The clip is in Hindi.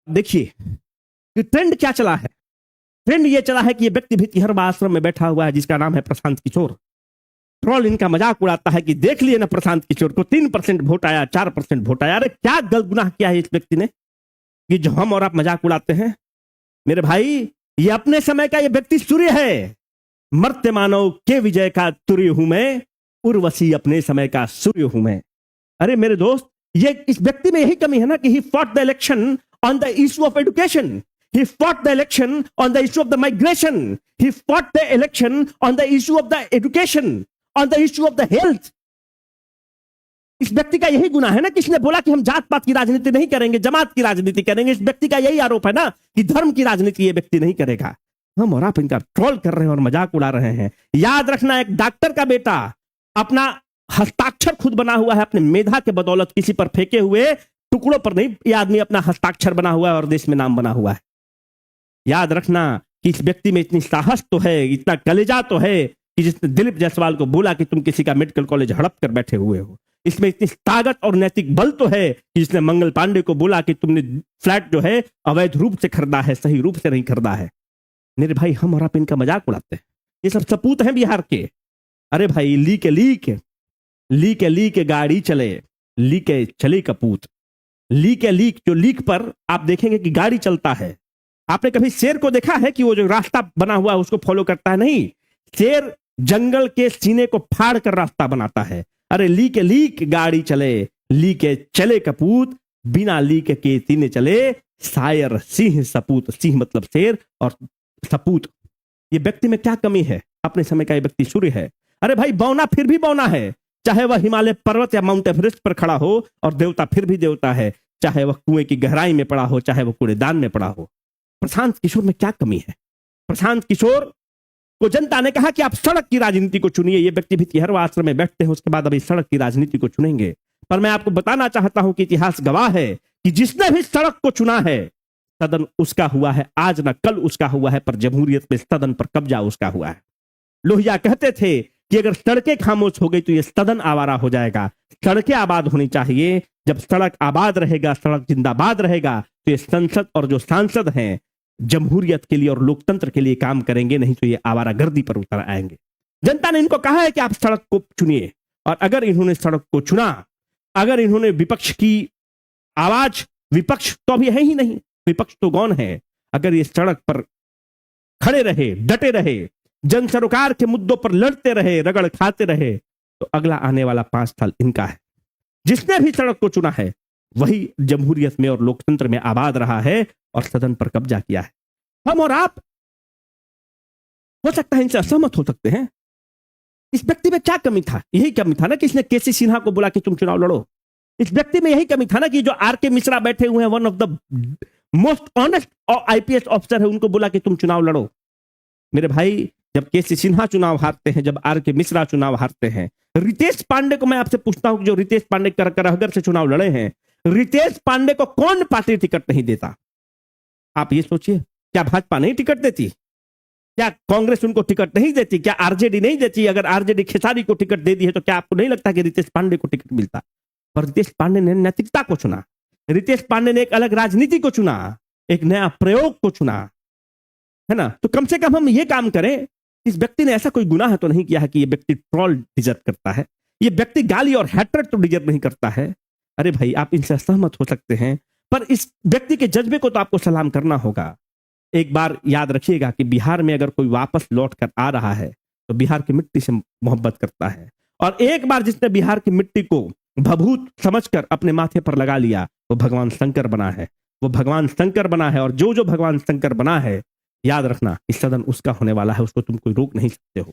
देखिए कि ट्रेंड क्या चला है। ट्रेंड ये चला है कि ये व्यक्ति भी तिहरवा आश्रम में बैठा हुआ है जिसका नाम है प्रशांत किशोर। ट्रोल इनका मजाक उड़ाता है कि देख लिए ना प्रशांत किशोर को 3% वोट आया, 4% वोट आया। अरे क्या गलत गुनाह किया है इस व्यक्ति ने कि जो हम और आप मजाक उड़ाते हैं। मेरे भाई, ये अपने समय का ये व्यक्ति सूर्य है। मर्त्य मानव के विजय का तुर्य हूं मैं, उर्वशी अपने समय का सूर्य हूं मैं। अरे मेरे दोस्त, ये इस व्यक्ति में यही कमी है ना कि he fought the election on the issue of education, he fought the election on the issue of the migration, he fought the election on the issue of the education, on the issue of the health। इस व्यक्ति का यही गुनाह है ना कि इसने बोला कि हम जात पात की राजनीति नहीं करेंगे, जमात की राजनीति करेंगे। इस व्यक्ति का यही आरोप है ना कि धर्म की राजनीति ये व्यक्ति नहीं करेगा। हम और आप इनका ट्रोल कर रहे हैं और मजाक उड़ा रहे हैं। याद रखना, एक डॉक्टर का बेटा अपना हस्ताक्षर खुद बना हुआ है अपने मेधा के बदौलत, किसी पर फेंके हुए टुकड़ों पर नहीं। ये आदमी अपना हस्ताक्षर बना हुआ है और देश में नाम बना हुआ है। याद रखना कि इस व्यक्ति में इतनी साहस तो है, इतना कलेजा तो है कि जिसने दिलीप जायसवाल को बोला कि तुम किसी का मेडिकल कॉलेज हड़प कर बैठे हुए हो। इसमें इतनी ताकत और नैतिक बल तो है कि जिसने मंगल पांडे को बोला कि तुमने फ्लैट जो है अवैध रूप से खरीदा है, सही रूप से नहीं खरीदा है। मेरे भाई, हम और आप इनका मजाक उड़ाते हैं। ये सब सपूत हैं बिहार के। अरे भाई, लीक गाड़ी चले, लीक चले कपूत। लीक जो लीक पर आप देखेंगे कि गाड़ी चलता है। आपने कभी शेर को देखा है कि वो जो रास्ता बना हुआ है उसको फॉलो करता है? नहीं, शेर जंगल के सीने को फाड़ कर रास्ता बनाता है। अरे लीक गाड़ी चले, लीक चले कपूत, बिना लीक के तीने चले शायर सिंह सपूत। सिंह मतलब शेर और सपूत। ये व्यक्ति में क्या कमी है? अपने समय का ये व्यक्ति सूर्य है। अरे भाई, बौना फिर भी बौना है, चाहे वह हिमालय पर्वत या माउंट एवरेस्ट पर खड़ा हो, और देवता फिर भी देवता है, चाहे वह कुएं की गहराई में पड़ा हो, चाहे वह कूड़ेदान में पड़ा हो। प्रशांत किशोर में क्या कमी है? प्रशांत किशोर को जनता ने कहा कि आप सड़क की राजनीति को चुनिए। ये व्यक्ति भी तिहरवा आश्रम में बैठते हैं, उसके बाद अभी सड़क की राजनीति को चुनेंगे। पर मैं आपको बताना चाहता हूं कि इतिहास गवाह है कि जिसने भी सड़क को चुना है, सदन उसका हुआ है। आज ना कल उसका हुआ है, पर जमहूरियत में सदन पर कब्जा उसका हुआ है। लोहिया कहते थे कि अगर सड़कें खामोश हो गई तो ये सदन आवारा हो जाएगा। सड़कें आबाद होनी चाहिए। जब सड़क आबाद रहेगा, सड़क जिंदाबाद रहेगा, तो ये संसद और जो सांसद हैं जमहूरियत के लिए और लोकतंत्र के लिए काम करेंगे, नहीं तो ये आवारागर्दी पर उतर आएंगे। जनता ने इनको कहा है कि आप सड़क को चुनिए, और अगर इन्होंने सड़क को चुना, अगर इन्होंने विपक्ष की आवाज, विपक्ष तो अभी है ही नहीं, विपक्ष तो गौन है। अगर ये सड़क पर खड़े रहे, डटे रहे, जन सरोकार के मुद्दों पर लड़ते रहे, रगड़ खाते रहे, तो अगला आने वाला 5 साल इनका है। जिसने भी सड़क को चुना है वही जमहूरियत में और लोकतंत्र में आबाद रहा है और सदन पर कब्जा किया है। हम और आप हो सकता है इनसे असहमत हो सकते हैं। इस व्यक्ति में क्या कमी था? यही कमी था ना कि इसने केसी सिन्हा को बोला कि तुम चुनाव लड़ो। इस व्यक्ति में यही कमी था ना कि जो आर.के. मिश्रा बैठे हुए हैं, one of the most honest IPS officer है, उनको बोला कि तुम चुनाव लड़ो। मेरे भाई, जब केसी सिन्हा चुनाव हारते हैं, जब आर.के. मिश्रा चुनाव हारते हैं, रितेश पांडे को मैं आपसे पूछता हूं कि जो रितेश पांडे करहगर से चुनाव लड़े हैं, रितेश पांडे को कौन पार्टी टिकट नहीं देता? आप ये सोचिए, क्या भाजपा नहीं टिकट देती? क्या कांग्रेस उनको टिकट नहीं देती? क्या आरजेडी नहीं देती? अगर आरजेडी खेसारी को टिकट दे दी है तो क्या आपको नहीं लगता कि रितेश पांडे को टिकट मिलता? पर रितेश पांडे ने नैतिकता को चुना, रितेश पांडे ने एक अलग राजनीति को चुना, एक नया प्रयोग को चुना, है ना। तो कम से कम हम ये काम करें। इस व्यक्ति ने ऐसा कोई गुनाह तो नहीं किया है कि ये व्यक्ति ट्रोल डिजर्व करता है, ये व्यक्ति गाली और हैट्रेड तो डिजर्व नहीं करता है। अरे भाई, आप इनसे असहमत हो सकते हैं, पर इस व्यक्ति के जज्बे को तो आपको सलाम करना होगा। एक बार याद रखिएगा कि बिहार में अगर कोई वापस लौट कर आ रहा है तो बिहार की मिट्टी से मोहब्बत करता है, और एक बार जिसने बिहार की मिट्टी को भभूत समझकर अपने माथे पर लगा लिया, वो भगवान शंकर बना है। वो भगवान शंकर बना है, और जो जो भगवान शंकर बना है, याद रखना, इस सदन उसका होने वाला है, उसको तुम कोई रोक नहीं सकते हो।